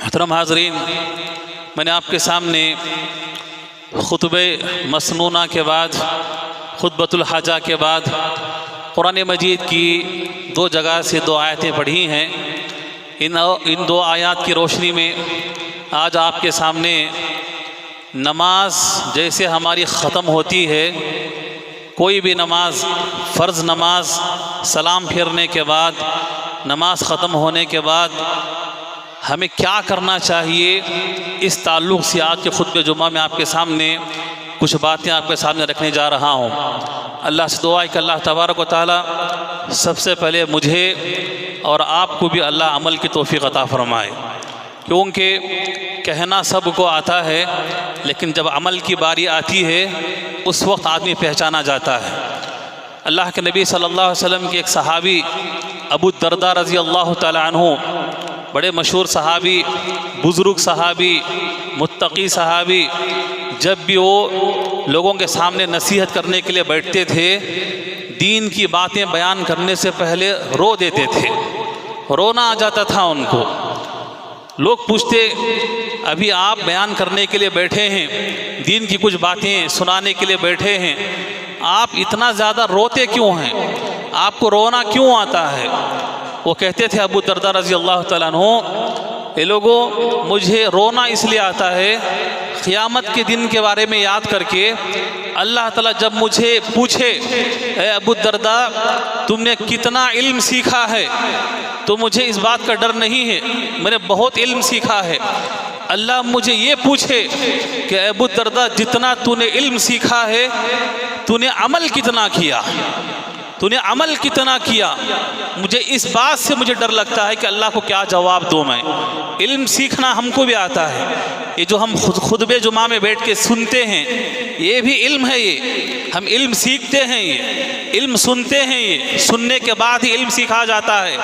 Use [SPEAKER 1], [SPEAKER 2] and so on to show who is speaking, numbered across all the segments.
[SPEAKER 1] मोहतरम हाज़रीन, मैंने आपके सामने खुतबे मसनूना के बाद खुतबतुल हाजा के बाद कुरान मजीद की दो जगह से दो आयतें पढ़ी हैं. इन दो आयत की रोशनी में आज आपके सामने नमाज जैसे हमारी ख़त्म होती है, कोई भी नमाज फ़र्ज़ नमाज सलाम फेरने के बाद नमाज ख़त्म होने के बाद हमें क्या करना चाहिए, इस ताल्लुक़ से आज के खुतबे जुम्मा में आपके सामने कुछ बातें आपके सामने रखने जा रहा हूँ. अल्लाह से दुआ है कि अल्लाह तबारक व तआला सबसे पहले मुझे और आपको भी अल्लाह अमल की तौफ़ीक़ अता फ़रमाए, क्योंकि कहना सबको आता है लेकिन जब अमल की बारी आती है उस वक्त आदमी पहचाना जाता है. अल्लाह के नबी सल्लल्लाहु अलैहि वसल्लम के एक सहाबी अबू दरदा रज़ी अल्लाह तआला अन्हु, बड़े मशहूर सहाबी, बुज़ुर्ग सहाबी, मुत्तक़ी सहाबी, जब भी वो लोगों के सामने नसीहत करने के लिए बैठते थे, दीन की बातें बयान करने से पहले रो देते थे. रोना आ जाता था उनको. लोग पूछते अभी आप बयान करने के लिए बैठे हैं, दीन की कुछ बातें सुनाने के लिए बैठे हैं, आप इतना ज़्यादा रोते क्यों हैं, आपको रोना क्यों आता है? वो कहते थे अबू दरदा रज़ी अल्लाह तआला अन्हु, ये लोगों मुझे रोना इसलिए आता है क़यामत के दिन के बारे में याद करके। अल्लाह ताला जब मुझे पूछे, ए अबू दरदा तुमने कितना इल्म सीखा है, तो मुझे इस बात का डर नहीं है, मैंने बहुत इल्म सीखा है। अल्लाह मुझे ये पूछे कि अबू दरदा जितना तूने इल्म सीखा है, तूने अमल कितना किया, तूने अमल कितना किया। मुझे इस बात से मुझे डर लगता है कि अल्लाह को क्या जवाब दूँ मैं। इल्म सीखना हमको भी आता है, ये जो हम खुतबे जुमा में बैठ के सुनते हैं ये भी इल्म है। ये हम इल्म सीखते हैं, ये इल्म सुनते हैं, ये सुनने के बाद ही इल्म सीखा जाता है।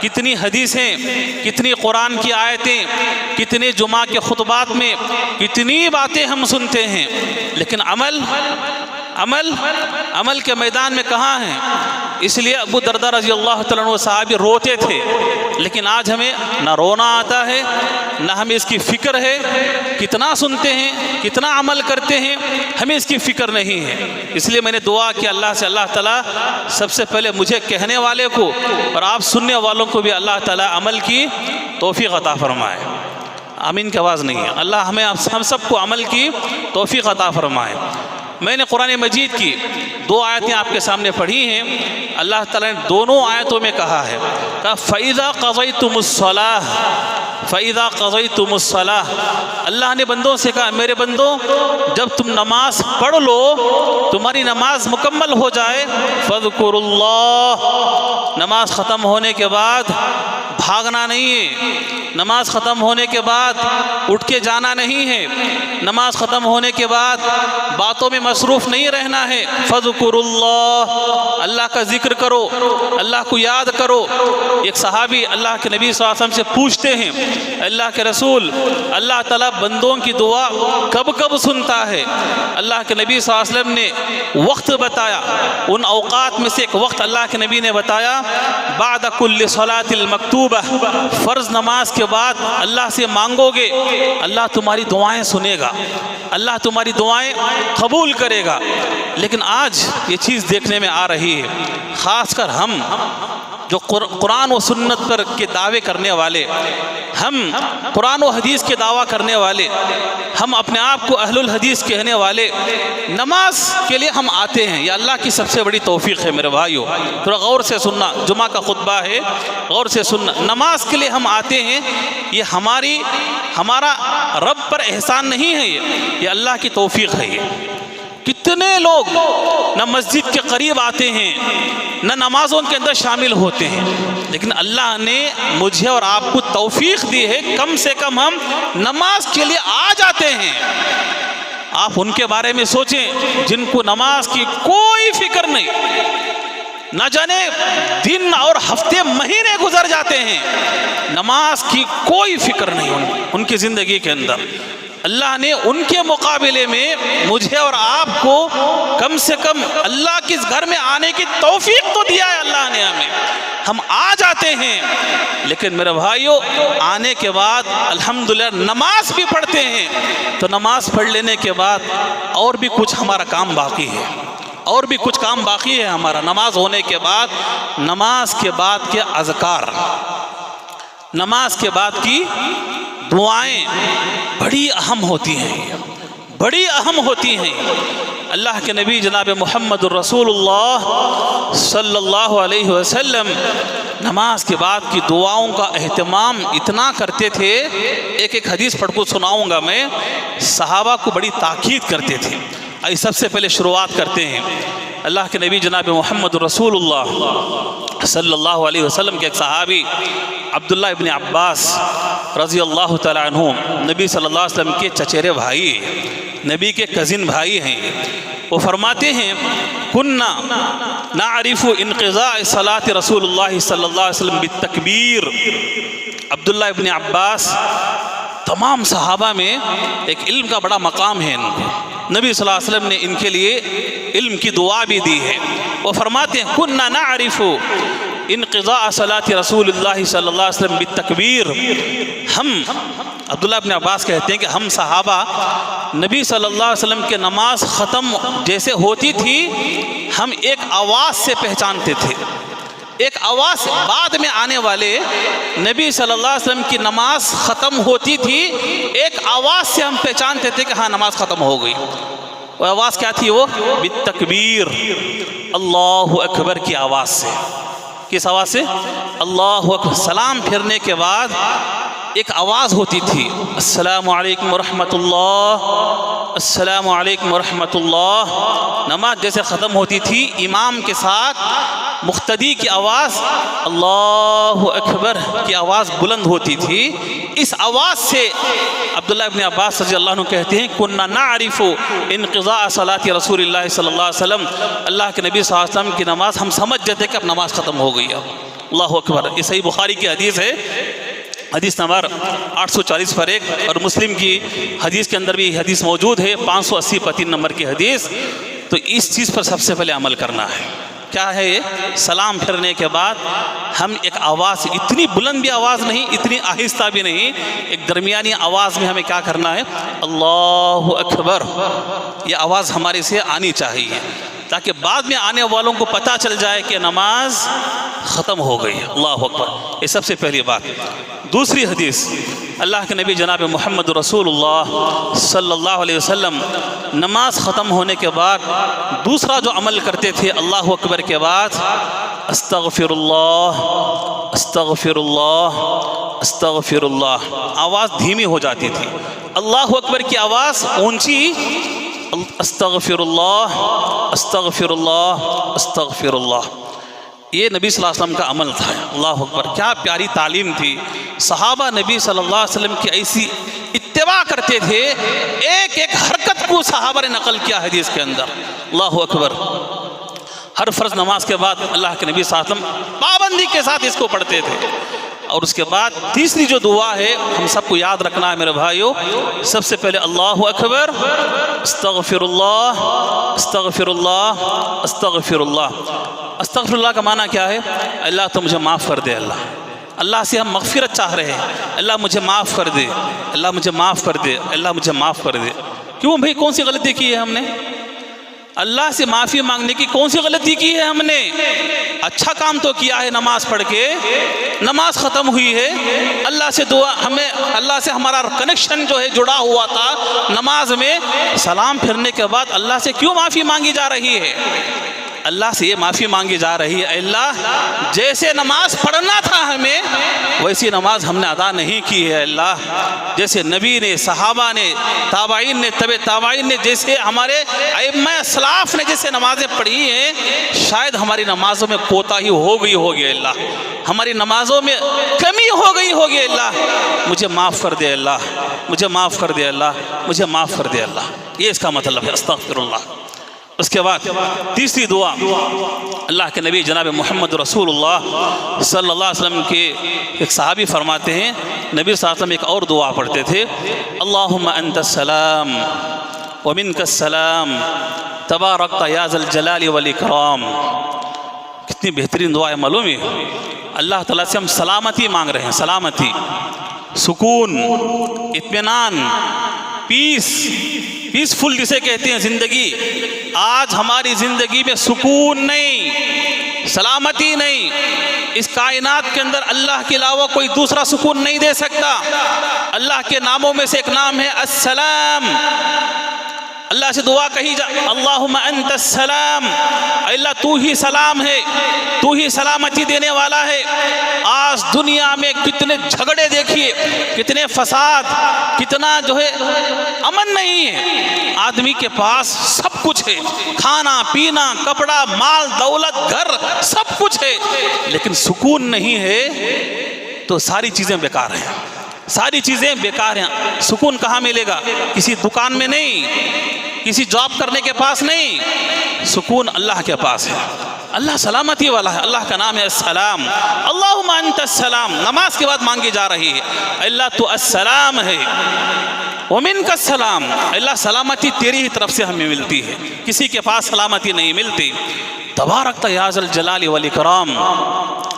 [SPEAKER 1] कितनी हदीसें, कितनी कुरान की आयतें, कितने जुमा के खुतबात में कितनी बातें हम सुनते हैं, लेकिन अमल अमल अमल के मैदान में कहाँ हैं। इसलिए अबू दरदा रज़ी अल्लाह तआला अन्हु साहब रोते थे, लेकिन आज हमें ना रोना आता है ना हमें इसकी फ़िक्र है। कितना सुनते हैं, कितना अमल करते हैं, हमें इसकी फ़िक्र नहीं है। इसलिए मैंने दुआ की अल्लाह से, अल्लाह ताला सबसे पहले मुझे कहने वाले को और आप सुनने वालों को भी अल्लाह ताला अमल की तौफ़ीक़ अता फरमाए। आमीन की आवाज़ नहीं है। अल्लाह हमें हम सबको अमल की तौफ़ीक़ अता फरमाए। मैंने कुरान मजीद की 2 आयतें आपके सामने पढ़ी हैं। अल्लाह ताला ने दोनों आयतों में कहा है, कहा फ़इज़ा क़ज़यतुमुस्सलाह, फ़इज़ा क़ज़यतुमुस्सलाह। अल्लाह ने बंदों से कहा, मेरे बंदों जब तुम नमाज पढ़ लो, तुम्हारी नमाज मुकम्मल हो जाए, फ़ज़्कुरुल्लाह, नमाज ख़त्म होने के बाद भागना नहीं है, नमाज ख़त्म होने के बाद उठ के जाना नहीं है, नमाज ख़त्म होने के बाद बातों में मसरूफ़ नहीं रहना है। फ़ज़्कुरुल्लाह, अल्लाह का जिक्र करो, अल्लाह को याद करो। एक सहाबी अल्लाह के नबी सल्लल्लाहु अलैहि वसल्लम से पूछते हैं, अल्लाह के रसूल, अल्लाह ताला बंदों की दुआ कब कब सुनता है। अल्लाह के नबी सल्लल्लाहु अलैहि वसल्लम ने वक्त बताया, उन औक़ात में से एक वक्त अल्लाह के नबी ने बताया, बाद कुल्ल सलातिल मकतूबा, फ़र्ज़ नमाज के बाद अल्लाह से मांगोगे, अल्लाह तुम्हारी दुआएं सुनेगा, अल्लाह तुम्हारी दुआएं कबूल करेगा। लेकिन आज ये चीज़ देखने में आ रही है, ख़ासकर हम जो कुरान व सुन्नत पर के दावे करने वाले, हम कुरान व हदीस के दावा करने वाले, हम अपने आप को अहलुल हदीस कहने वाले, नमाज के लिए हम आते हैं। ये अल्लाह की सबसे बड़ी तौफ़ीक़ है मेरे भाइयों। थोड़ा गौर से सुनना, जुमा का खुतबा है, गौर से सुनना। नमाज के लिए हम आते हैं, ये हमारा रब पर एहसान नहीं है, ये अल्लाह की तौफ़ीक़ है। ये कितने लोग न मस्जिद के करीब आते हैं, न नमाज़ों के अंदर शामिल होते हैं, लेकिन अल्लाह ने मुझे और आपको तौफ़ीक़ दी है, कम से कम हम नमाज के लिए आ जाते हैं। आप उनके बारे में सोचें जिनको नमाज की कोई फ़िक्र नहीं, न जाने दिन और हफ्ते महीने गुजर जाते हैं, नमाज की कोई फ़िक्र नहीं उनकी ज़िंदगी के अंदर। अल्लाह ने उनके मुकाबले में मुझे और आपको कम से कम अल्लाह के घर में आने की तौफ़ीक़ तो दिया है अल्लाह ने हमें, हम आ जाते हैं। लेकिन मेरे भाइयों, आने के बाद अल्हम्दुलिल्लाह नमाज भी पढ़ते हैं, तो नमाज पढ़ लेने के बाद और भी कुछ हमारा काम बाकी है, और भी कुछ काम बाकी है हमारा। नमाज होने के बाद, नमाज के बाद के अज़कार, नमाज के बाद की दुआएं बड़ी अहम होती हैं, बड़ी अहम होती हैं। अल्लाह के नबी जनाब मुहम्मदुर रसूलुल्लाह सल्लल्लाहु अलैहि वसल्लम नमाज के बाद की दुआओं का एहतमाम इतना करते थे, एक एक हदीस पढ़ को सुनाऊंगा मैं, सहाबा को बड़ी ताकीद करते थे। आई सबसे पहले शुरुआत करते हैं, अल्लाह के नबी जनाब मुहम्मदुर रसूलुल्लाह सल्लल्लाहु अलैहि वसल्लम के एक सहाबी अब्दुल्लाह इब्न अब्बास रज़ी अल्लाह तआला अन्हु, नबी सल्लल्लाहु अलैहि वसल्लम के चचेरे भाई, नबी के कज़िन भाई हैं। वो फरमाते हैं, कुन्ना नारिफु इनक़िज़ा सलात रसूलुल्लाह सल्लल्लाहु अलैहि वसल्लम बित्तकबीर। अब्दुल्लाह इब्न अब्बास, तमाम सहाबा में एक इल्म का बड़ा मकाम है इनको, नबी सल्लल्लाहु अलैहि वसल्लम ने इनके लिए इल्म की दुआ भी दी है। वो फरमाते हैं, कुन्ना नारिफु इनक़िज़ा सलात रसूलुल्लाह सल्लल्लाहु अलैहि वसल्लम बित्तकबीर। हम, अब्दुल्लाह इब्न अब्बास कहते हैं कि हम सहाबा नबी सल्लल्लाहु अलैहि वसल्लम के नमाज ख़त्म जैसे होती थी, हम एक आवाज़ से पहचानते थे, एक आवाज़ बाद में आने वाले नबी सल्लल्लाहु अलैहि वसल्लम की नमाज ख़त्म होती थी, एक आवाज़ से हम पहचानते थे कि हाँ नमाज ख़त्म हो गई। वो आवाज़ क्या थी? वो बित्तकबीर, अल्लाहु अकबर की आवाज़ से। किस आवाज़ से? अल्लाहु अकबर। सलाम फिरने के बाद एक आवाज़ होती थी, अस्सलामु अलैकुम वरहमतुल्लाह, अस्सलामु अलैकुम वरहमतुल्लाह। नमाज जैसे ख़त्म होती थी, इमाम के साथ मुख्तदी की आवाज़ अल्लाहु अकबर की आवाज़ बुलंद होती थी। इस आवाज़ से अब्दुल्लाह इब्न अब्बास रज़ियल्लाहु अन्हु कहते हैं, कुन्ना नारिफु इनक़िज़ा सलाति रसूलिल्लाह सल्लल्लाहु अलैहि वसल्लम, अल्लाह के नबी सल्लल्लाहु अलैहि वसल्लम की नमाज हम समझ जाते कि अब नमाज ख़त्म हो गई। अल्लाहु अकबर। ये सही बुखारी की हदीस है, हदीस नंबर 840 पर 1, और मुस्लिम की हदीस के अंदर भी हदीस मौजूद है 580 पर 3 नंबर की हदीस। तो इस चीज़ पर सबसे पहले अमल करना है। क्या है ये? सलाम फिरने के बाद हम एक आवाज़, इतनी बुलंद भी आवाज़ नहीं, इतनी आहिस्ता भी नहीं, एक दरमियानी आवाज़ में हमें क्या करना है? अल्लाहु अकबर। ये आवाज़ हमारे से आनी चाहिए ताकि बाद में आने वालों को पता चल जाए कि नमाज ख़त्म हो गई। अल्लाहु अकबर। ये सबसे पहली बात। दूसरी हदीस, अल्लाह के नबी जनाब मोहम्मद रसूलुल्लाह सल्लल्लाहु अलैहि वसल्लम नमाज ख़त्म होने के बाद दूसरा जो अमल करते थे अल्लाहु अकबर के बाद, अस्तगफिरुल्लाह अस्तगफिरुल्लाह अस्तगफिरुल्लाह। आवाज़ धीमी हो जाती थी, अल्लाहु अकबर की आवाज़ ऊंची, अस्तगफिरुल्लाह अस्तगफिरुल्लाह अस्तगफिरुल्लाह। ये नबी सल्लल्लाहु अलैहि वसल्लम का अमल था। अल्लाहु अकबर। क्या प्यारी तालीम थी। सहाबा नबी सल्लल्लाहु अलैहि वसल्लम की ऐसी इत्तिबा करते थे, एक एक हरकत को सहाबा ने नकल किया हदीस के अंदर। अल्लाहु अकबर। हर फ़र्ज़ नमाज के बाद अल्लाह के नबी सल्लल्लाहु अलैहि वसल्लम पाबंदी के साथ इसको पढ़ते थे। और उसके बाद तीसरी जो दुआ है हम सबको याद रखना है मेरे भाइयों, सबसे पहले अल्लाहु अकबर, अस्तगफिरुल्लाह अस्तगफिरुल्लाह अस्तगफिरुल्लाह। अस्तगफिरुल्लाह का माना क्या है? अल्लाह तो मुझे माफ़ कर दे। अल्लाह, अल्लाह से हम मग़फ़िरत चाह रहे हैं, अल्लाह मुझे माफ़ कर दे, अल्लाह मुझे माफ़ कर दे, अल्लाह मुझे माफ़ कर दे। क्यों भाई? कौन सी गलती की है हमने? अल्लाह से माफ़ी मांगने की कौन सी गलती की है हमने? अच्छा काम तो किया है, नमाज पढ़ के नमाज ख़त्म हुई है, अल्लाह से दुआ, हमें अल्लाह से हमारा कनेक्शन जो है जुड़ा हुआ था नमाज में। सलाम फिरने के बाद अल्लाह से क्यों माफ़ी मांगी जा रही है? अल्लाह से ये माफ़ी मांगी जा रही है, अल्लाह जैसे नमाज पढ़ना था हमें वैसी नमाज हमने अदा नहीं की है। अल्लाह, जैसे नबी ने, सहाबा ने, ताबाइन ने, तबे ताबाइन ने, जैसे हमारे अइम्मा असलाफ ने जैसे नमाज़ें पढ़ी हैं, शायद हमारी नमाज़ों में कोताही हो गई होगी। अल्लाह, हमारी नमाज़ों में कमी हो गई होगी। अल्लाह मुझे माफ़ कर दे, अल्लाह मुझे माफ़ कर दे, अल्लाह मुझे माफ़ कर दे। अल्लाह, ये इसका मतलब है अस्तग़फिरुल्लाह। उसके बाद तीसरी दुआ, अल्लाह के नबी जनाब मोहम्मद रसूलुल्लाह सल्लल्लाहु अलैहि वसल्लम के एक सहाबी फरमाते हैं, नबी सल्लल्लाहु अलैहि वसल्लम एक और दुआ पढ़ते थे, अल्लाहुम्मा अंतस्सलाम व मिनकस्सलाम तबारकता या ज़ल जलाली वल इकराम। कितनी बेहतरीन दुआ है मालूम है? अल्लाह ताला से हम सलामती मांग रहे हैं, सलामती, सुकून, इत्मीनान, पीसफुल जिसे कहते हैं ज़िंदगी। आज हमारी ज़िंदगी में सुकून नहीं, सलामती नहीं। इस कायनात के अंदर अल्लाह के अलावा कोई दूसरा सुकून नहीं दे सकता। अल्लाह के नामों में से एक नाम है अस्सलाम। अल्लाह से दुआ कही जा, अल्लाहुम्मा अंतस्सलाम, अल्लाह तू ही सलाम है, तू ही सलामती देने वाला है। आज दुनिया में कितने झगड़े देखिए, कितने फसाद, कितना जो है अमन नहीं है। आदमी के पास सब कुछ है, खाना पीना, कपड़ा, माल दौलत, घर, सब कुछ है, लेकिन सुकून नहीं है तो सारी चीज़ें बेकार हैं, सारी चीज़ें बेकार हैं। सुकून कहाँ मिलेगा? किसी दुकान में नहीं, किसी जॉब करने के पास नहीं, सुकून अल्लाह के पास है। अल्लाह सलामती वाला है, अल्लाह का नाम है अस्सलाम। अल्लाहुम्मा अंतस्सलाम नमाज के बाद मांगी जा रही है, अल्लाह तो अस्सलाम है, व मिनकस्सलाम, अल्लाह सलामती तेरी ही तरफ से हमें मिलती है, किसी के पास सलामती नहीं मिलती। तबारकता या ज़ल जलाली वल इकराम,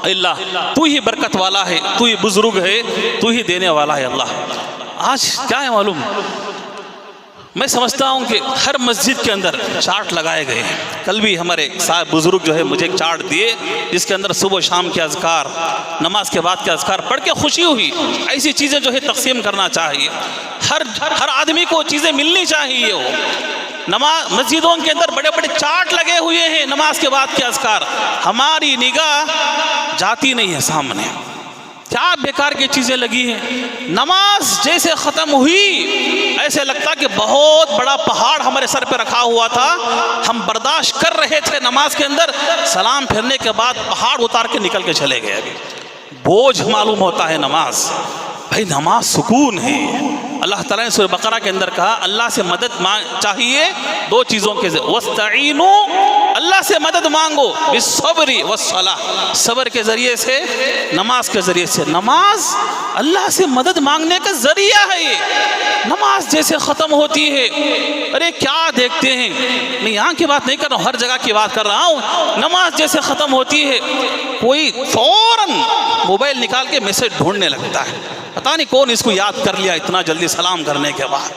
[SPEAKER 1] अल्लाह तू ही बरकत वाला है, तू ही बुजुर्ग है, तू ही देने वाला है। अल्लाह, आज क्या है मालूम, मैं समझता हूँ कि हर मस्जिद के अंदर चार्ट लगाए गए हैं। कल भी हमारे साहब बुजुर्ग जो है मुझे एक चार्ट दिए जिसके अंदर सुबह शाम के अज़कार, नमाज के बाद के अज़कार पढ़ के खुशी हुई। ऐसी चीज़ें जो है तक़सीम करना चाहिए, हर आदमी को चीज़ें मिलनी चाहिए। वो नमाज मस्जिदों के अंदर बड़े बड़े चार्ट लगे हुए हैं नमाज के बाद के अज़कार, हमारी निगाह जाती नहीं है सामने, क्या बेकार की चीज़ें लगी हैं। नमाज जैसे ख़त्म हुई ऐसे लगता कि बहुत बड़ा पहाड़ हमारे सर पे रखा हुआ था, हम बर्दाश्त कर रहे थे नमाज के अंदर, सलाम फिरने के बाद पहाड़ उतार के निकल के चले गए। अभी बोझ मालूम होता है नमाज। भाई नमाज सुकून है। अल्लाह ताला ने सूरह बकरा के अंदर कहा अल्लाह से मदद चाहिए दो चीज़ों के, वस्तईनु, अल्लाह से मदद मांगो, बिस्सब्री वस्सलाह, सब्र के ज़रिए से, नमाज के ज़रिए से। नमाज अल्लाह से मदद मांगने का ज़रिया है। ये नमाज जैसे ख़त्म होती है, अरे क्या देखते हैं, मैं यहाँ की बात नहीं कर रहा हूँ, हर जगह की बात कर रहा हूँ। नमाज जैसे ख़त्म होती है कोई फ़ौरन मोबाइल निकाल के मैसेज ढूंढने लगता है, पता नहीं कौन इसको याद कर लिया इतना जल्दी सलाम करने के बाद।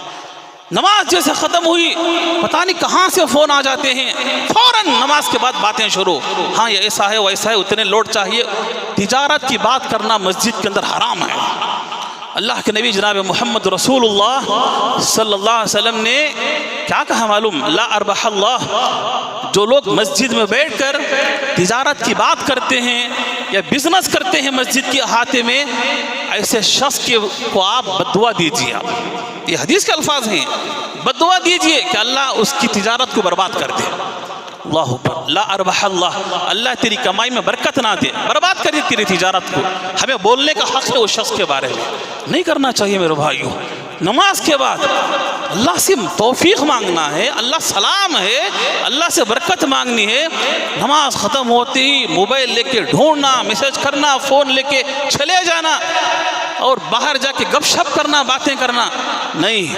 [SPEAKER 1] नमाज जैसे ख़त्म हुई पता नहीं कहाँ से फ़ोन आ जाते हैं, फ़ौरन नमाज के बाद बातें शुरू, हाँ ये ऐसा है वैसा है, उतने लोड चाहिए। तिजारत की बात करना मस्जिद के अंदर हराम है। अल्लाह के नबी जनाब मोहम्मद रसूलुल्लाह सल्लल्लाहु अलैहि वसल्लम ने क्या कहा मालूम, ला अरबहल्लाह, जो लोग मस्जिद में बैठकर तिजारत की बात करते हैं या बिजनेस करते हैं मस्जिद के अहाते में, ऐसे शख्स को आप बद्दुआ दीजिए। आप ये हदीस के अल्फाज हैं, बद्दुआ दीजिए कि अल्लाह उसकी तिजारत को बर्बाद कर दे। अल्लाह ला अरबहल्लाह, अल्लाह तेरी कमाई में बरकत ना दे, बर्बाद कर दे तेरी तिजारत को। हमें बोलने का हक़ है उस शख्स के बारे में, नहीं करना चाहिए मेरे भाइयों। नमाज के बाद अल्लाह से तौफीक मांगना है, अल्लाह सलाम है, अल्लाह से बरकत मांगनी है। नमाज ख़त्म होते ही मोबाइल लेके ढूंढना, मैसेज करना, फ़ोन लेके चले जाना और बाहर जाके गपशप करना, बातें करना नहीं।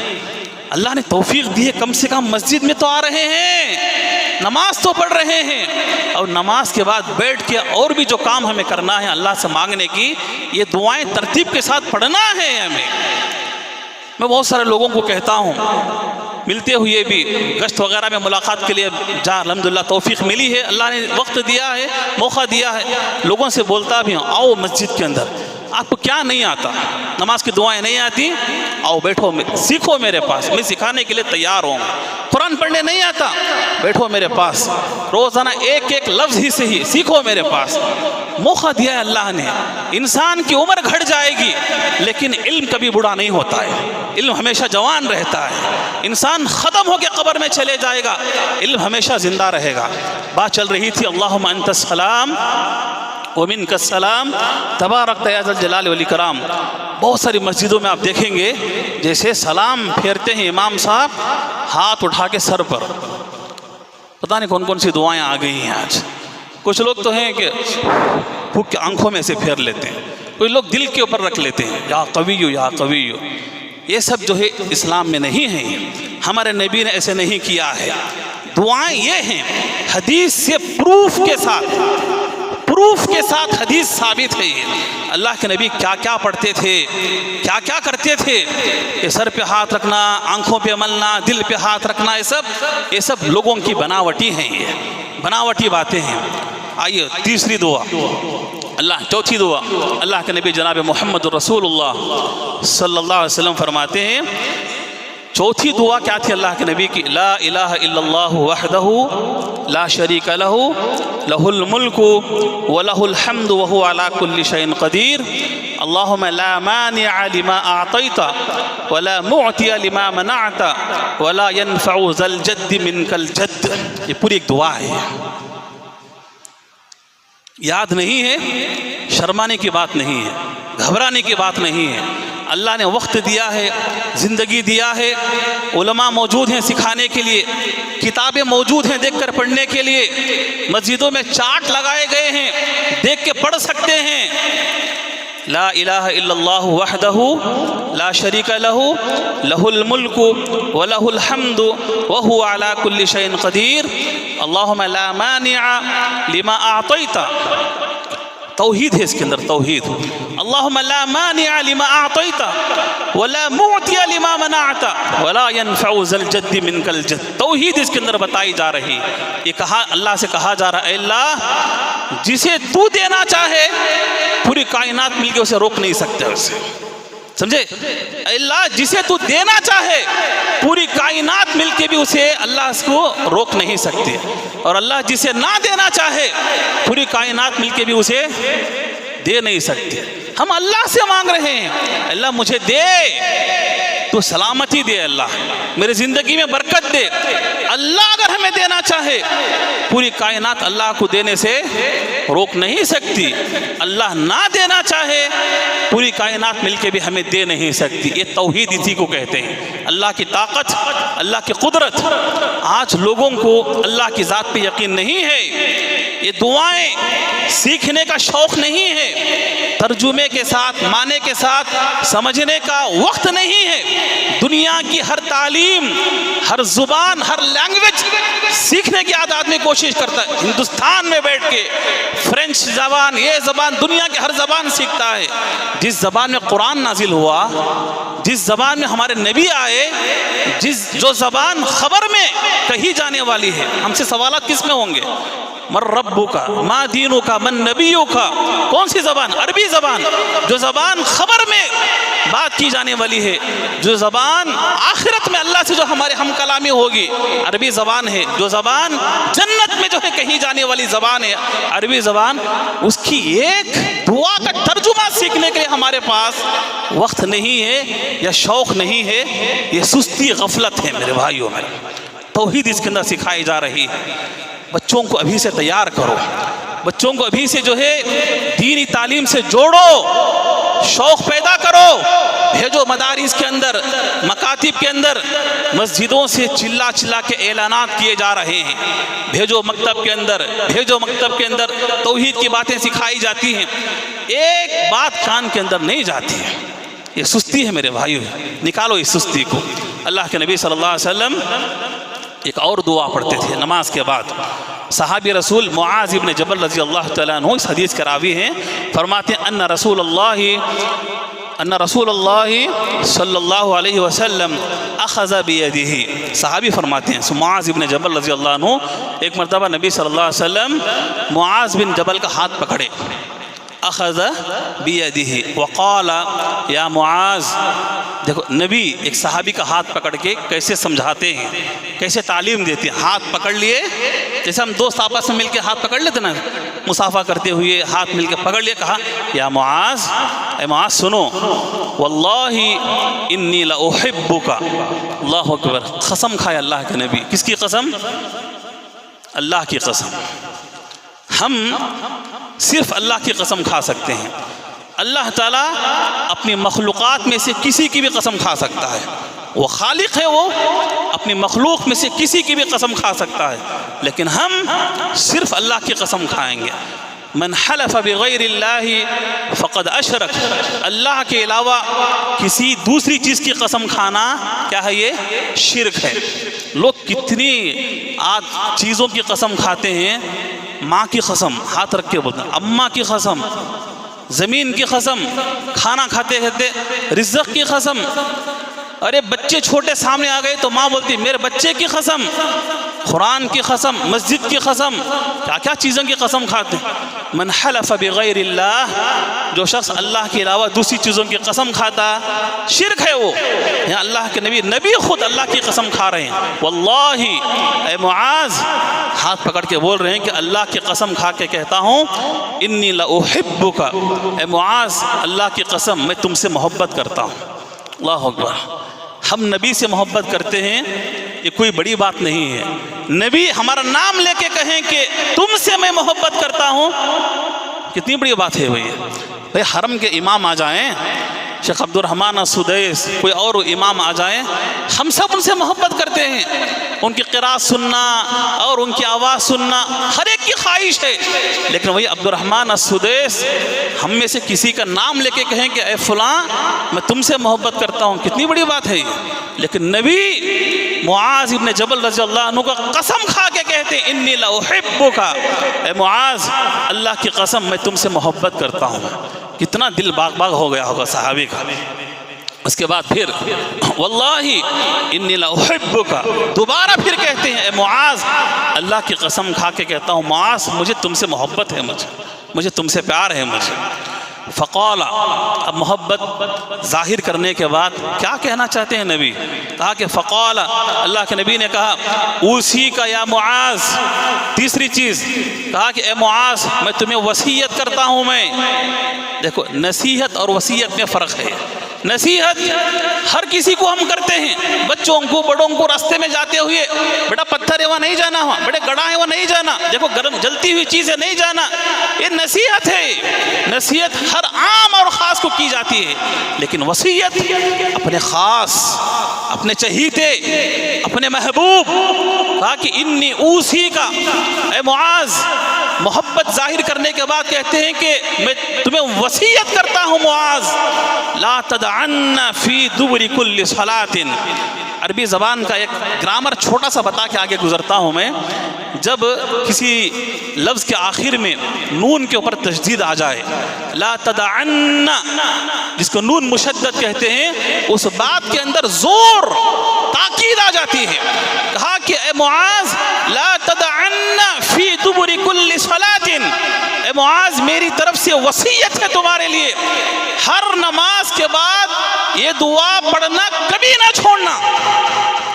[SPEAKER 1] अल्लाह ने तौफीक दी है, कम से कम मस्जिद में तो आ रहे हैं, नमाज तो पढ़ रहे हैं, और नमाज के बाद बैठ के और भी जो काम हमें करना है अल्लाह से मांगने की, ये दुआएं तरतीब के साथ पढ़ना है हमें। मैं बहुत सारे लोगों को कहता हूँ, मिलते हुए भी गश्त वगैरह में मुलाकात के लिए जहाँ अल्हम्दुलिल्लाह तौफीक मिली है, अल्लाह ने वक्त दिया है, मौका दिया है, लोगों से बोलता भी हूँ आओ मस्जिद के अंदर, आपको क्या नहीं आता, नमाज की दुआएं नहीं आती, आओ बैठो, सीखो मेरे पास, मैं सिखाने के लिए तैयार हूँ। कुरान पढ़ने नहीं आता, बैठो मेरे पास, रोज़ाना एक एक लफ्ज़ ही से ही सीखो मेरे पास। मौका दिया है अल्लाह ने। इंसान की उम्र घट जाएगी लेकिन इल्म कभी बूढ़ा नहीं होता है, इल्म हमेशा जवान रहता है। इंसान ख़त्म होकर कब्र में चले जाएगा, इल्म हमेशा ज़िंदा रहेगा। बात चल रही थी अल्लाहुम्मा अंतस सलाम व मिनकस सलाम तबारकत या ज़ल जलाल वल इकराम। बहुत सारी मस्जिदों में आप देखेंगे जैसे सलाम फेरते हैं इमाम साहब हाथ उठा के सर पर, पता नहीं कौन कौन सी दुआएं आ गई हैं आज। कुछ लोग तो हैं कि फूक के आंखों में से फेर लेते हैं, कुछ लोग दिल के ऊपर रख लेते हैं, या कवियो या कवियो। ये सब जो है इस्लाम में नहीं है, हमारे नबी ने ऐसे नहीं किया है। दुआएं ये हैं हदीस से प्रूफ के साथ हदीस साबित है। अल्लाह के नबी क्या क्या पढ़ते थे, क्या क्या करते थे, ये सर पे हाथ रखना, आंखों पे मलना, दिल पे हाथ रखना, ये सब लोगों की बनावटी हैं, ये बनावटी बातें हैं। आइए तीसरी दुआ, चौथी दुआ अल्लाह के नबी जनाब मोहम्मद रसूलुल्लाह सल्लल्लाहु अलैहि वसल्लम फरमाते हैं, चौथी दुआ क्या थी अल्लाह के नबी की, ला इलाहा इल्लल्लाहु वहदहु ला शरीका लहु लहुल मुल्कु व लहुल हम्दु व हुवा अला कुल्ली शैइन क़दीर अल्लाहुम्मा ला मानिअ लिमा अअतैता व ला मुअतिय लिमा मनअता व ला यनफ़उ ज़ल जद्दि मिनकल जद्द। ये पूरी एक दुआ है, याद नहीं है, शर्माने की बात नहीं है, घबराने की बात नहीं है। अल्लाह ने वक्त दिया है, ज़िंदगी दिया है, उलमा मौजूद हैं सिखाने के लिए, किताबें मौजूद हैं देख कर पढ़ने के लिए, मस्जिदों में चार्ट लगाए गए हैं, देख के पढ़ सकते हैं। ला इलाहा इल्लल्लाहु वहदहु ला शरीका लहु लहुल मुल्कु व लहुल हम्दु व हुवा अला कुल्ली शैइन क़दीर अल्लाहुम्मा ला मानिअ लिमा अअतैता तौहीद है इसके अंदर, तौहीद। अल्लाहुम्मा ला मानिअ लिमा अअतैता वला मुअतिय लिमा मनअता वला यनफउ ज़ल जद्दि मिनकल जद्द। तौहीद इसके अंदर बताई जा रही। ये कहा, अल्लाह से कहा जा रहा है, अल्लाह जिसे तू देना चाहे पूरी कायनात मिलके उसे रोक नहीं सकते उसे, समझे? अल्लाह जिसे तू देना चाहे पूरी कायनात मिलके भी उसे अल्लाह इसको रोक नहीं सकती, और अल्लाह जिसे ना देना चाहे पूरी कायनात मिलके भी उसे दे नहीं सकती। हम अल्लाह से मांग रहे हैं, अल्लाह मुझे दे, तो सलामती दे, अल्लाह मेरी ज़िंदगी में बरकत दे। अल्लाह अगर हमें देना चाहे पूरी कायनात अल्लाह को देने से रोक नहीं सकती। अल्लाह ना देना चाहे पूरी कायनात मिलके भी हमें दे नहीं सकती। ये तौहीद इसी को कहते हैं, अल्लाह की ताकत, अल्लाह की कुदरत। आज लोगों को अल्लाह की ज़ात पे यकीन नहीं है, ये दुआएं सीखने का शौक़ नहीं है, तर्जुमे के साथ, माने के साथ समझने का वक्त नहीं है। दुनिया की हर तालीम, हर जुबान, हर लैंग्वेज सीखने की आदमी कोशिश करता है। हिंदुस्तान में बैठ के फ्रेंच ज़बान, ये ज़बान, दुनिया की हर ज़बान सीखता है। जिस ज़बान में कुरान नाजिल हुआ, जिस ज़बान में हमारे नबी आए, जो ज़बान खबर में कही जाने वाली है, हमसे सवालात किस में होंगे? मर रब्बु का, मा दीनु का, मन नबियों का। कौन सी ज़बान? अरबी ज़बान, जो ज़बान खबर में बात की जाने वाली है, जो ज़बान आखिरत में अल्लाह से जो हमारे हम कलामी होगी, अरबी ज़बान है। जो ज़बान जन्नत में जो है कही जाने वाली ज़बान है, अरबी ज़बान। उसकी एक दुआ का तर्जुमा सीखने के लिए हमारे पास वक्त नहीं है या शौक़ नहीं है। ये सुस्ती, गफलत है मेरे भाइयों में। तौहीद इसके अंदर सिखाई जा रही है। बच्चों को अभी से तैयार करो, बच्चों को अभी से जो है दीनी तालीम से जोड़ो, शौक़ पैदा करो, भेजो मदारिस के अंदर, मकातिब के अंदर। मस्जिदों से चिल्ला चिल्ला के ऐलानात किए जा रहे हैं, भेजो मकतब के अंदर, भेजो मकतब के अंदर तौहीद की बातें सिखाई जाती हैं। एक बात कान के अंदर नहीं जाती है। ये सुस्ती है मेरे भाइयों, निकालो इस सुस्ती को। अल्लाह के नबी सल्लल्लाहु अलैहि वसल्लम एक और दुआ पढ़ते थे नमाज के बाद। सहाबी रसूल मुआज़ इब्न जबल रज़ी अल्लाह तआला अन्हु इस हदीस के रावी हैं, फरमाते हैं अन्ना रसूलुल्लाह सल्लल्लाहु अलैहि वसल्लम अख़ज़ बियदिही। सहाबी फरमाते हैं मुआज़ इब्न जबल रज़ी अल्लाह अन्हु एक मरतबा नबी सल्लल्लाहु अलैहि वसल्लम मुआज़ बिन जबल का हाथ पकड़े, अख़ज़ बियदिही वक़ाला या मुआज़। देखो नबी एक सहाबी का हाथ पकड़ के कैसे समझाते हैं, कैसे तालीम देते हैं। हाथ पकड़ लिए, जैसे हम दोस्त आपस में मिलके हाथ पकड़ लेते ना, मुसाफा करते हुए हाथ मिलके पकड़ लिए, कहा या मुआज़, ए मुआज़ सुनो, वल्लाही इन्नी लउहिब्बुका। अल्लाहु अकबर। कसम खाए अल्लाह के नबी। किसकी कसम? अल्लाह की कसम। हम सिर्फ अल्लाह की कसम खा सकते हैं। अल्लाह ताला अपनी मखलूक़ात में से किसी की भी कसम खा सकता है। वो खालिक है, वो अपनी मखलूक में से किसी की भी कसम खा सकता है, लेकिन हम सिर्फ अल्लाह की कसम खाएंगे। मन हलफ़ बिग़ैरिल्लाहि फ़क़द अशरक। अल्लाह के अलावा किसी दूसरी चीज़ की कसम खाना क्या है? ये शिरक है। लोग कितनी आज चीज़ों की कसम खाते हैं। माँ की कसम हाथ रख के बोलते हैं, अम्मा की कसम, ज़मीन की कसम, खाना खाते खाते रिज़्क़ की कसम। अरे बच्चे छोटे सामने आ गए तो माँ बोलती मेरे बच्चे की कसम, कुरान की कसम, मस्जिद की कसम, क्या क्या चीज़ों की कसम खाते हैं। मन हलफ़ बिग़ैरिल्लाह, जो शख्स अल्लाह के अलावा दूसरी चीज़ों की कसम खाता, शिरक है वो। यहाँ अल्लाह के नबी खुद अल्लाह की कसम खा रहे हैं। वल्लाही, ए मुआज़, हाथ पकड़ के बोल रहे हैं कि अल्लाह की कसम खा के कहता हूँ, इन्नी लउहिब्बुका। ए मुआज़, अल्लाह की कसम मैं तुमसे मोहब्बत करता हूँ। अल्लाहु अकबर। हम नबी से मोहब्बत करते हैं, ये कोई बड़ी बात नहीं है। नबी हमारा नाम लेके कहें कि तुमसे मैं मोहब्बत करता हूँ, कितनी बड़ी बात है भाई। हरम के इमाम आ जाएं, शेख अब्दुल रहमान असुदैस, कोई और इमाम आ जाएं, हम सब उनसे मोहब्बत करते हैं। उनकी क़िराअत सुनना और उनकी आवाज़ सुनना हर एक की ख्वाहिश है। लेकिन वही अब्दुल रहमान असुदैस हम में से किसी का नाम लेके कहें कि ए फलां मैं तुमसे मोहब्बत करता हूँ, कितनी बड़ी बात है ये। लेकिन नबी मुआज़ इब्न जबल रज़ी अल्लाह अन्हु का कसम खा के कहते हैं इन्नी ला उहिब्बुका, ए मुआज़ अल्लाह की कसम मैं तुमसे मोहब्बत करता हूँ। कितना दिल बाग बाग हो गया होगा सहाबी का। उसके बाद फिर वल्लाही इन्नी ला उहिब्बुका, दोबारा फिर कहते हैं ए मुआज़ अल्लाह की कसम खा के कहता हूँ मुआज़ मुझे तुमसे मोहब्बत है, मुझे तुमसे प्यार है मुझे। फ़क़ाला, अब मोहब्बत ज़ाहिर करने के बाद क्या कहना चाहते हैं नबी? कहा कि फ़क़ाला, अल्लाह के नबी ने कहा उसी का या मुआज़। तीसरी चीज़ कहा कि ए मुआज़ मैं तुम्हें वसीयत करता हूँ। मैं देखो नसीहत और वसीयत में फ़र्क है। नसीहत हर किसी को हम करते हैं, बच्चों को बड़ों को रास्ते में जाते हुए बेटा पत्थर है वहाँ नहीं जाना, हुआ बेटे गड़ा है वो नहीं जाना, देखो गर्म जलती हुई चीज़ है नहीं जाना, ये नसीहत है। नसीहत हर आम और ख़ास को की जाती है, लेकिन वसीयत अपने ख़ास, अपने चहीते, अपने महबूब। कहा कि इन्नी ऊसी का, ए मुआज़ मोहब्बत जाहिर करने के बाद कहते हैं कि मैं तुम्हें वसीयत करता हूँ मुआज़ ला तदअन्ना फी दुबुरी कुल्ली सलातिन। अरबी ज़बान का एक ग्रामर छोटा सा बता के आगे गुजरता हूँ मैं। जब किसी लफ्ज़ के आखिर में नून के ऊपर तशदीद आ जाए, ला तदअन्ना जिसको नून मुशद्दद कहते हैं, उस बात के अंदर जोर ताकीद आ जाती है। कहा कि ए मुआज़ ला तदअन्ना फी दुबुरी कुल्ली सलातिन, ए मुआज़ मेरी तरफ से वसीयत है तुम्हारे लिए, हर नमाज के बाद ये दुआ पढ़ना कभी ना छोड़ना।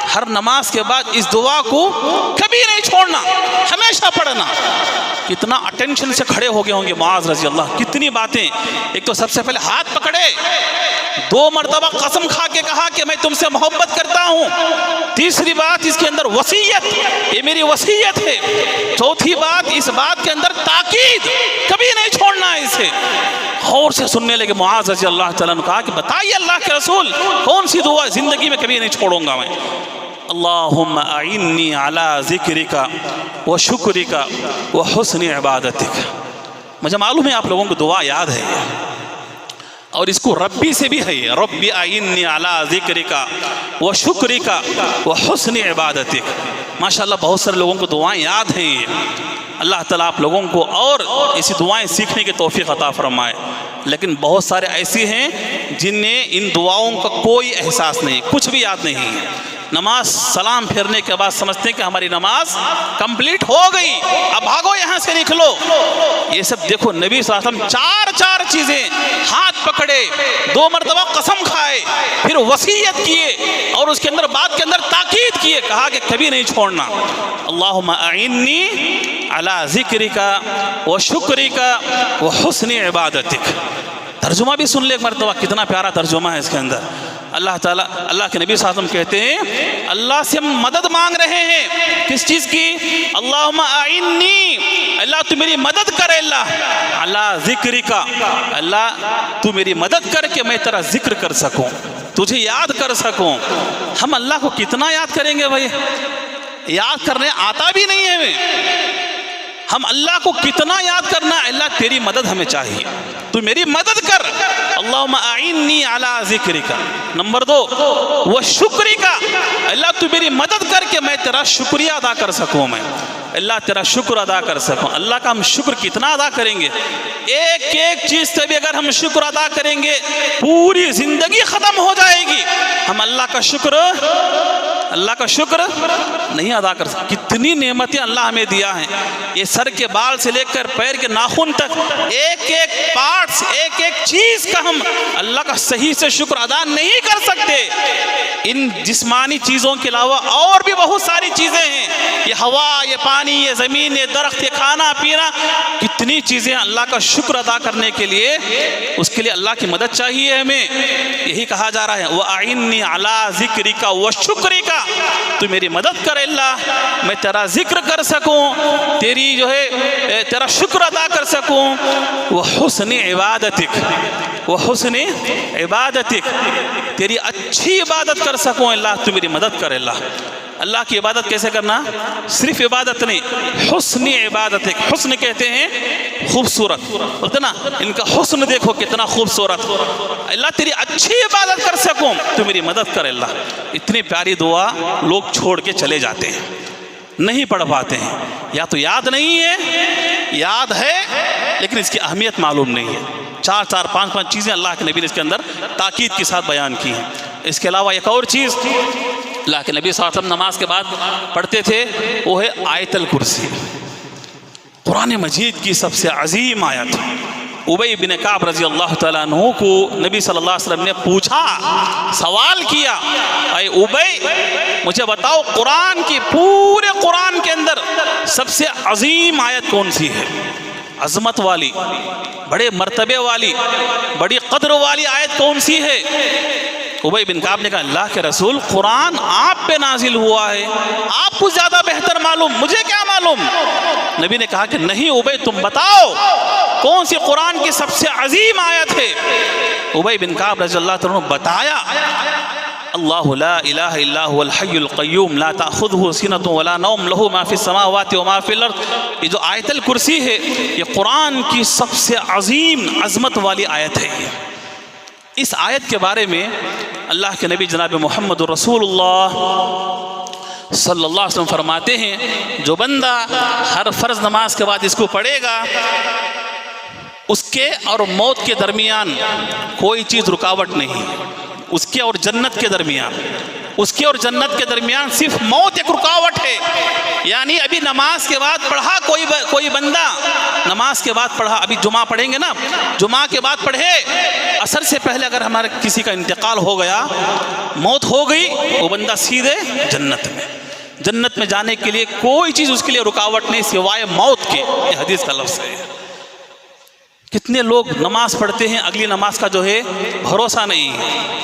[SPEAKER 1] हर नमाज के बाद इस दुआ को कभी नहीं छोड़ना, हमेशा पढ़ना। कितना अटेंशन से खड़े हो गए होंगे मुआज़ रज़ी अल्लाह, कितनी बातें। एक तो सबसे पहले हाथ पकड़े, 2 मरतबा कसम खा के कहा कि मैं तुमसे मोहब्बत करता हूँ। तीसरी बात इसके अंदर वसीयत, ये मेरी वसीयत है। चौथी बात इस बात के अंदर ताकीद, कभी नहीं छोड़ना है इसे। गौर से सुनने लगे मुआज़ रज़ी अल्लाह तआला ने कहा कि बताइए अल्लाह के रसूल कौन सी दुआ ज़िंदगी में कभी नहीं छोड़ूंगा मैं? अल्लाहुम्मा अइन्नी अला ज़िक्रिका व शुक्रिका व हुस्नि इबादतिक। मुझे मालूम है आप लोगों को दुआ याद है और इसको रब्बी से भी है, रब्बी अइन्नी अला ज़िक्रिका व शुक्रिका व हुस्नि इबादतिक। माशाअल्लाह बहुत सारे लोगों को दुआएं याद हैं। अल्लाह ताला आप लोगों को और ऐसी दुआएं सीखने की तौफीक अता फरमाए। लेकिन बहुत सारे ऐसे हैं जिन्हें इन दुआओं का कोई एहसास नहीं, कुछ भी याद नहीं है। नमाज सलाम फेरने के बाद समझते हैं कि हमारी नमाज कंप्लीट हो गई, अब भागो यहाँ से निकलो। ये सब देखो नबी सल्लल्लाहु अलैहि वसल्लम 4 चीज़ें, हाथ पकड़े, 2 मरतबा कसम खाए, फिर वसीयत किए और उसके अंदर बात के अंदर ताकीद किए, कहा कि कभी नहीं छोड़ना। अल्लाहुम्मा अइन्नी अला ज़िक्रिका व शुक्रिका व हुस्नि इबादतिक। तर्जुमा भी सुन ले एक मरतबा, कितना प्यारा तर्जुमा है इसके अंदर। अल्लाह ताला, अल्लाह के नबी सल्लल्लाहु अलैहि वसल्लम कहते हैं अल्लाह से हम मदद मांग रहे हैं, किस चीज़ की? अल्लाहुम्मा अइन्नी, अल्लाह तू मेरी मदद कर, अल्लाह अला ज़िक्रिका, अल्लाह तू मेरी मदद कर कि मैं तेरा जिक्र कर सकूं, तुझे याद कर सकूं। हम अल्लाह को कितना याद करेंगे भाई, याद करने आता भी नहीं है हमें। हम अल्लाह को कितना याद करना, अल्लाह तेरी मदद हमें चाहिए, तू मेरी मदद कर। अल्लाहुम्मा अइन्नी अला ज़िक्रिका। नंबर 2 व शुक्रिका, अल्लाह तू मेरी मदद करके मैं तेरा शुक्रिया अदा कर सकूँ, मैं अल्लाह तेरा शुक्र अदा कर सकूँ। अल्लाह का हम शुक्र कितना अदा करेंगे? एक एक चीज़ से भी अगर हम शुक्र अदा करेंगे पूरी ज़िंदगी ख़त्म हो जाएगी। हम अल्लाह का शुक्र नहीं अदा कर सकते। कितनी नेमतें अल्लाह हमें दिया है, ये सर के बाल से लेकर पैर के नाखून तक, एक एक पार्ट्स, एक एक चीज़ का हम अल्लाह का सही से शुक्र अदा नहीं कर सकते। इन जिस्मानी चीज़ों के अलावा और भी बहुत सारी चीज़ें हैं, ये हवा, ये पानी, ये ज़मीन, ये दरख्त, ये खाना पीना, कितनी चीज़ें अल्लाह का शुक्र अदा करने के लिए, उसके लिए अल्लाह की मदद चाहिए हमें। यही कहा जा रहा है वह अइन्नी अला ज़िक्रिका व शुक्रिका, तू मेरी मदद कर अल्लाह, मैं तेरा जिक्र कर सकूं, तेरी जो है तेरा शुक्र अदा कर सकूं। वह हुस्न इबादतिक, वह हुस्न इबादतिक, तेरी अच्छी इबादत कर सकूं अल्लाह, तू मेरी मदद कर अल्लाह। अल्लाह की इबादत कैसे करना? सिर्फ इबादत नहीं, हुस्न इबादत है। हुस्न कहते हैं खूबसूरत, बोलते ना इनका हुस्न देखो कितना खूबसूरत। अल्लाह तेरी अच्छी इबादत कर सकूं, तो मेरी मदद कर अल्लाह। इतनी प्यारी दुआ लोग छोड़ के चले जाते हैं, नहीं पढ़ पाते हैं। या तो याद नहीं है, याद है लेकिन इसकी अहमियत मालूम नहीं है। 4-4, 5-5 चीज़ें अल्लाह के नबी ने इसके अंदर ताकीद के साथ बयान की हैं। इसके अलावा एक और चीज़ अल्लाह के नबी सल्लल्लाहु अलैहि वसल्लम नमाज के बाद पढ़ते थे, वो है आयतल कुर्सी, कुरान मजीद की सबसे अजीम आयत। उबई बिन काब रज़ी अल्लाह तआला अन्हु को नबी सल्लल्लाहु अलैहि वसल्लम ने पूछा, सवाल किया, अय उबई मुझे बताओ कुरान की, पूरे कुरान के अंदर सबसे अजीम आयत कौन सी है, अजमत वाली, बड़े मर्तबे वाली, बड़ी कद्र वाली आयत कौन सी है? उबई बिन काब ने कहा, अल्लाह के रसूल कुरान आप पे नाजिल हुआ है, आपको ज़्यादा बेहतर मालूम, मुझे क्या मालूम। नबी ने कहा कि नहीं उबई, तुम बताओ कौन सी कुरान की सबसे अजीम आयत है। उबई बिन काब रज़ियल्लाहु अन्हु बताया, अल्लाहु ला इलाहा इल्ला हुवल हय्युल क़य्यूम ला ताख़ुज़ुहु सिनतुन वला नौम लहू मा फ़िस समावाति व मा फ़िल अर्ज़। ये जो आयतल कुर्सी है, ये कुरान की सबसे अजीम अज़मत वाली आयत है। इस आयत के बारे में अल्लाह के नबी जनाब मोहम्मद रसूलुल्लाह सल्लल्लाहु अलैहि वसल्लम फरमाते हैं, जो बंदा हर फ़र्ज़ नमाज के बाद इसको पढ़ेगा, उसके और मौत के दरमियान कोई चीज़ रुकावट नहीं है। उसके और जन्नत के दरमियान, उसके और जन्नत के दरमियान सिर्फ मौत एक रुकावट है। यानी अभी नमाज के बाद पढ़ा कोई बंदा, नमाज के बाद पढ़ा, अभी जुमा पढ़ेंगे ना, जुमा के बाद पढ़े, असर से पहले अगर हमारे किसी का इंतकाल हो गया, मौत हो गई, वो बंदा सीधे जन्नत में, जन्नत में जाने के लिए कोई चीज़ उसके लिए रुकावट नहीं सिवाय मौत के। ये हदीस का लफ्ज़ है। कितने लोग नमाज पढ़ते हैं, अगली नमाज का जो है भरोसा नहीं है,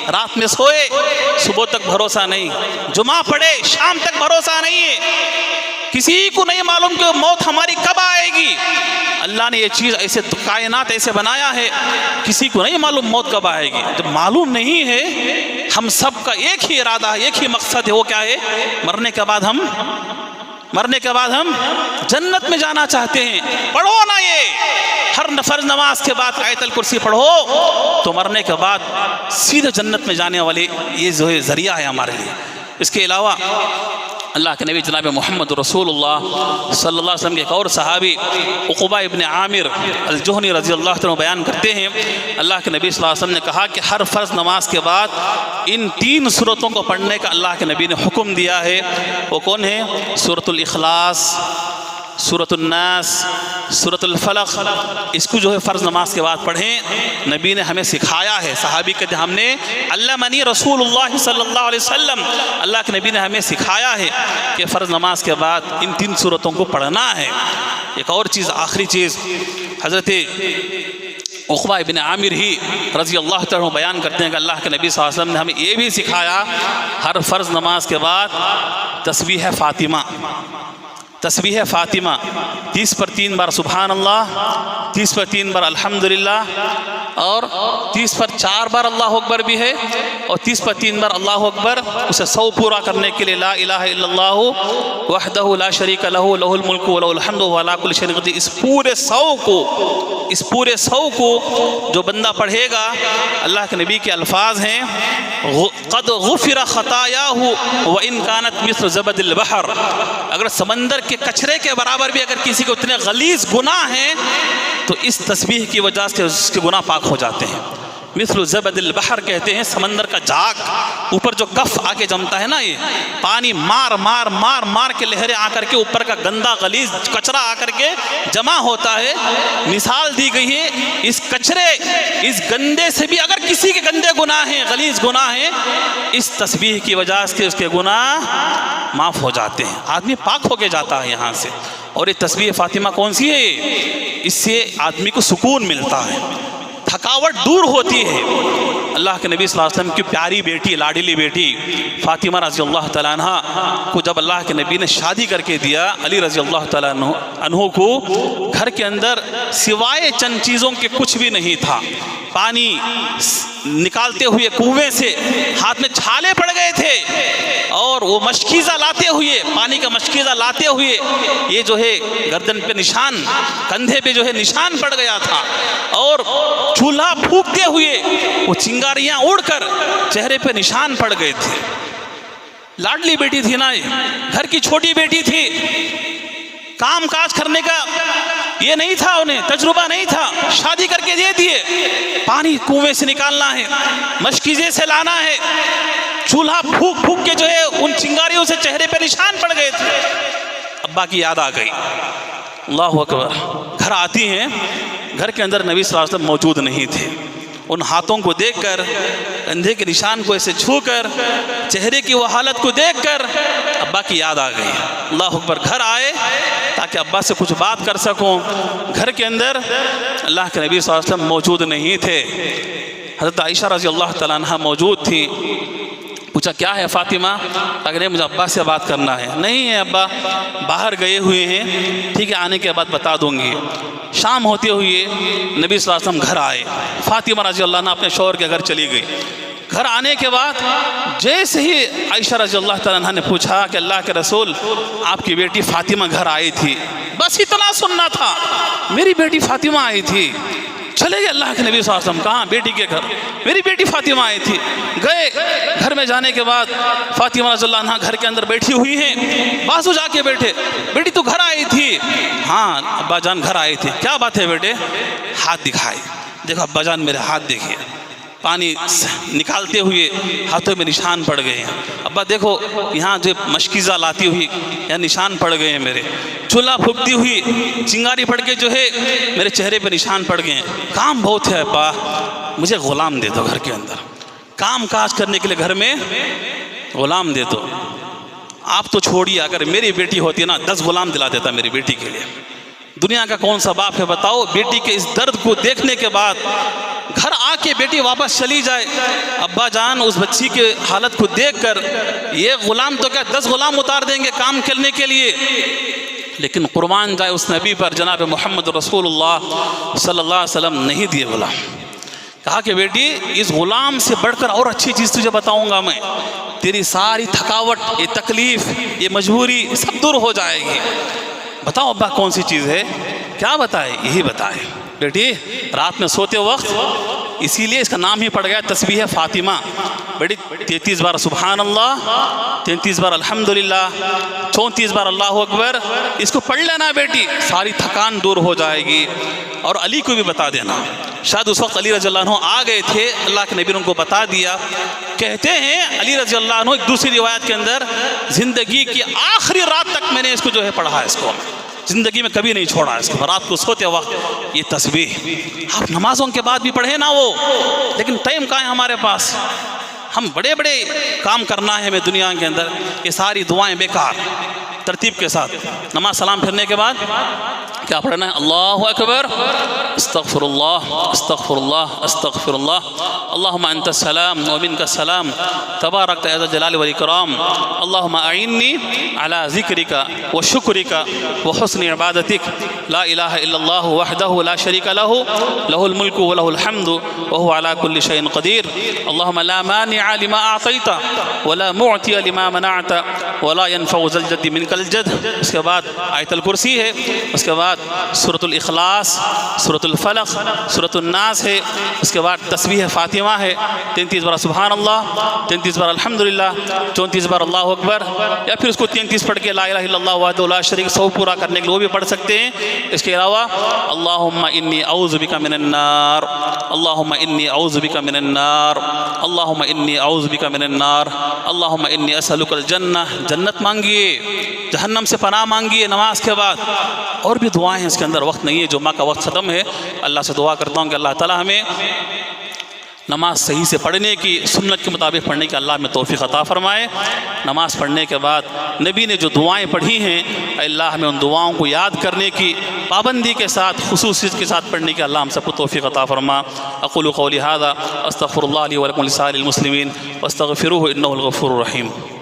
[SPEAKER 1] रात में सोए सुबह तक भरोसा नहीं, जुमा पढ़े शाम तक भरोसा नहीं है, किसी को नहीं मालूम कि मौत हमारी कब आएगी। अल्लाह ने ये चीज़ ऐसे, कायनात ऐसे बनाया है, किसी को नहीं मालूम मौत कब आएगी। जब मालूम नहीं है, हम सब का एक ही इरादा है, एक ही मकसद है, वो क्या है, मरने के बाद हम जन्नत में जाना चाहते हैं। पढ़ो ना, ये हर फर्ज नमाज के बाद आयतल कुर्सी पढ़ो तो मरने के बाद सीधे जन्नत में जाने वाले ये जो है ज़रिया है हमारे लिए। इसके अलावा अल्लाह के नबी जनाब मोहम्मद रसूलुल्लाह सल्लल्लाहु अलैहि वसल्लम के एक और सहाबी उक़बा इब्न आमिर अल-जुहनी रज़ी अल्लाह तआला बयान करते हैं, अल्लाह के नबी सल्लल्लाहु अलैहि वसल्लम ने कहा कि हर फ़र्ज़ नमाज के बाद इन 3 सूरतों को पढ़ने का अल्लाह के नबी ने हुक्म दिया है। वो कौन है? सूरतुल इखलास, सूरतुल नास, सूरतुल फलक। इसको जो है फ़र्ज़ नमाज के बाद पढ़ें, नबी ने हमें सिखाया है। सहाबी कहते हमने अल्लमनी रसूलुल्लाह सल्लल्लाहु अलैहि वसल्लम, अल्लाह के नबी ने हमें सिखाया है कि फ़र्ज़ नमाज के बाद इन 3 सूरतों को पढ़ना है। एक और चीज़, आखिरी चीज़, हज़रत उक़बा इब्न आमिर ही रज़ी अल्लाह तआला बयान करते हैं कि अल्लाह के नबी सल्लल्लाहु अलैहि वसल्लम ने हमें ये भी सिखाया, हर फ़र्ज़ नमाज के बाद तस्बीह फ़ातिमा, तस्बीह फ़ातिमा 30 पर 3 बार सुभान अल्लाह, 30 पर 3 बार अल्हम्दुलिल्लाह और 30 पर 4 बार अल्लाह अकबर भी है और 30 पर 3 बार अल्लाह अकबर। उसे 100 पूरा करने के लिए ला इलाहा इल्लल्लाहु वहदहु ला शरीका लहू लहुल मुल्कु व लहुल हम्दु व अला कुल्लि शैइन क़दीर, इस पूरे 100 को जो बंदा पढ़ेगा, अल्लाह के नबी के अल्फाज हैं, क़द गुफ़िर ख़तायाहु व इन कानत मिस्ल ज़बदिल बहर, अगर समंदर के कचरे के बराबर भी अगर किसी को इतने गलीज़ गुनाह हैं तो इस तस्बीह की वजह से उसके गुनाह पाक हो जाते हैं। मिस्ल ज़बदिल बहर कहते हैं समंदर का जाग, ऊपर जो कफ आके जमता है ना, ये पानी मार मार मार मार के लहरें आकर के ऊपर का गंदा गलीज कचरा आकर के जमा होता है। मिसाल दी गई है इस कचरे, इस गंदे से भी अगर किसी के गंदे गुनाह हैं, गलीज गुनाह हैं, इस तस्बीह की वजह से उसके गुनाह माफ़ हो जाते हैं, आदमी पाक होके जाता है यहाँ से। और ये तस्बीह फ़ातिमा कौन सी है? इससे आदमी को सुकून मिलता है, थकावट दूर होती है। अल्लाह के नबी सल्लल्लाहु अलैहि वसल्लम की प्यारी बेटी, लाडली बेटी फ़ातिमा रज़ी अल्लाह तआला अन्हा को जब अल्लाह के नबी ने शादी करके दिया, अली रज़ी अल्लाह तआला अन्हु को घर के अंदर सिवाय चंद चीज़ों के कुछ भी नहीं था। पानी निकालते हुए कुएं से हाथ में छाले पड़ गए थे और वो मशकीज़ा लाते हुए, पानी का मशकीज़ा लाते हुए ये जो है गर्दन पे निशान, कंधे पे जो है निशान पड़ गया था और चूल्हा फूंकते हुए वो चिंगारियां उड़कर चेहरे पे निशान पड़ गए थे। लाडली बेटी थी ना, घर की छोटी बेटी थी, काम काज करने का ये नहीं था, उन्हें तजुर्बा नहीं था, शादी करके दे दिए। पानी कुएं से निकालना है, मशकीजे से लाना है, चूल्हा फूक फूक के जो है उन चिंगारियों से चेहरे पे निशान पड़ गए थे। अब्बा की याद आ गई, अल्लाह अकबर। घर आती हैं, घर के अंदर नबी सल्लल्लाहु अलैहि वसल्लम मौजूद नहीं थे। उन हाथों को देखकर, कंधे के निशान को ऐसे छूकर, चेहरे की वो हालत को देखकर अब्बा की याद आ गई। अल्लाह अकबर। घर आए ताकि अब्बा से कुछ बात कर सकूं। घर के अंदर अल्लाह के नबी सल्लल्लाहु अलैहि वसल्लम मौजूद नहीं थे। हज़रत आयशा रज़ी अल्लाह तआला अन्हा मौजूद थी। पूछा क्या है फ़ातिमा? अगर नहीं मुझे अब्बा से बात करना है। नहीं है अब्बा बाहर गए हुए हैं, ठीक है आने के बाद बता दूंगी। शाम होते हुए नबी सल्लल्लाहु अलैहि वसल्लम घर आए। फ़ातिमा रज़ी अल्लाह अन्हा अपने शौहर के घर चली गई। घर आने के बाद जैसे ही आयशा रज़ी अल्लाह तआला अन्हा ने पूछा कि अल्लाह के रसूल आपकी बेटी फ़ातिमा घर आई थी, बस इतना सुनना था, मेरी बेटी फ़ातिमा आई थी। चले गए अल्लाह के नबी सल्लल्लाहु अलैहि वसल्लम, कहाँ? बेटी के घर। मेरी बेटी फ़ातिमा आई थी। गए, घर में जाने के बाद फ़ातिमा रज़ियल्लाहु अन्हा घर के अंदर बैठी हुई हैं। बाजू जाके बैठे, बेटी तो घर आई थी। हाँ अब्बा जान घर आई थी। क्या बात है बेटे? हाथ दिखाए। देखो अब्बा जान मेरे हाथ देखिए, पानी निकालते हुए हाथों में निशान पड़ गए हैं। अब्बा देखो यहाँ जो मशकीज़ा लाती हुई यहाँ निशान पड़ गए हैं मेरे, चूल्हा फूकती हुई चिंगारी पड़ के जो है मेरे चेहरे पे निशान पड़ गए हैं। काम बहुत है अब्बा, मुझे ग़ुलाम दे दो घर के अंदर, काम काज करने के लिए घर में ग़ुलाम दे दो। आप तो छोड़िए, अगर मेरी बेटी होती ना 10 ग़ुलाम दिला देता मेरी बेटी के लिए। दुनिया का कौन सा बाप है बताओ, बेटी के इस दर्द को देखने के बाद घर आके बेटी वापस चली जाए। अब्बा जान उस बच्ची के हालत को देखकर ये ग़ुलाम तो क्या 10 ग़ुलाम उतार देंगे काम करने के लिए। लेकिन कुर्बान जाए उस नबी पर, जनाब मोहम्मद रसूलुल्लाह सल्लल्लाहु अलैहि वसल्लम नहीं दिए ग़ुलाम। कहा कि बेटी इस ग़ुलाम से बढ़कर और अच्छी चीज़ तुझे बताऊंगा मैं, तेरी सारी थकावट, ये तकलीफ़, ये मजबूरी सब दूर हो जाएगी। बताओ अब्बा कौन सी चीज़ है? क्या बताए? यही बताए बेटी रात में सोते वक्त, इसीलिए इसका नाम ही पड़ गया तस्बीह फ़ातिमा। बेटी 33 बार सुबहान अल्लाह, 33 बार अल्हम्दुलिल्लाह, 34 बार अल्लाहु अकबर, इसको पढ़ लेना बेटी, सारी थकान दूर हो जाएगी। और अली को भी बता देना। शायद उस वक्त अली रज़ी अल्लाह अन्हु आ गए थे, अल्लाह के नबी ने उनको बता दिया। कहते हैं अली रज़ी अल्लाह अन्हु एक दूसरी रिवायत के अंदर, ज़िंदगी की आखिरी रात तक मैंने इसको जो है पढ़ा, इसको ज़िंदगी में कभी नहीं छोड़ा इसको। रात को सोते वक्त ये तस्बीह आप नमाज़ों के बाद भी पढ़े ना वो, लेकिन टाइम कहाँ है हमारे पास? हम बड़े बड़े काम करना है हमें दुनिया के अंदर, ये सारी दुआएं बेकार। तरतीब के साथ नमाज सलाम फिरने के बाद क्या पढ़ना है? अल्लाहु अकबर, अस्तगफिरुल्लाह अस्तगफिरुल्लाह अस्तगफिरुल्लाह, अल्लाहुम्मा अंतस सलाम व मिनकस सलाम, तबारकत या ज़ल जलाल वल इकराम, अल्लाहुम्मा अइन्नी अला ज़िक्रिका व शुक्रिका व हुस्नि इबादतिक, ला इलाहा इल्लल्लाहु वहदहु ला शरीका लहु, लहुल मुल्कु व लहुल हम्दु व हुवा अला कुल्लि शैइन क़दीर, अल्लाहुम्मा ला मानिअ लिमा अअतैता व ला मुअतिय लिमा मनअता व ला यनफ़उ ज़ल जद्दि मिनकल जद्द। उसके बाद आयतुल कुर्सी है, उसके बाद सूरतुल इखलास, सूरतुल फलक, सूरतुल नास है, उसके बाद तस्बीह फ़ातिमा है, 33 बार सुभान अल्लाह, 33 बार अल्हम्दुलिल्लाह, 34 बार अल्लाहु अकबर, या फिर उसको 33 पढ़ के ला इलाहा इल्लल्लाह वहदहु ला शरीक, 100 पूरा करने के लिए वो भी पढ़ सकते हैं। इसके अलावा अल्लाहुम्मा इन्नी औज़ु बिका मिनन नार, अल्लाहुम्मा इन्नी औज़ु बिका मिनन नार, अल्लाहुम्मा इन्नी औज़ु बिका मिनन नार, अल्लाहुम्मा इन्नी असअलुकल जन्नह, जन्नत मांगिए, जहन्नम से पनाह मांगिए नमाज के बाद। और भी दुआएं हैं इसके अंदर, वक्त नहीं है, जुम्मा का वक्त ख़त्म है। अल्लाह से दुआ करता हूँ कि अल्लाह ताला हमें नमाज सही से पढ़ने की, सुन्नत के मुताबिक पढ़ने की अल्लाह में तौफीक अता फ़रमाए। नमाज पढ़ने के बाद नबी ने जो दुआएं पढ़ी हैं, अल्लाह हमें उन दुआओं को याद करने की, पाबंदी के साथ, खुसूसियत के साथ पढ़ने की अल्लाह हम सबको तौफीक अता फ़रमा। अक़ूलु क़ौली हाज़ा अस्तग़फ़िरुल्लाह ली व लकुम व लिसाइरिल मुस्लिमीन वस्तग़फ़िरूहु इन्नहुल गफ़ूरुर रहीम।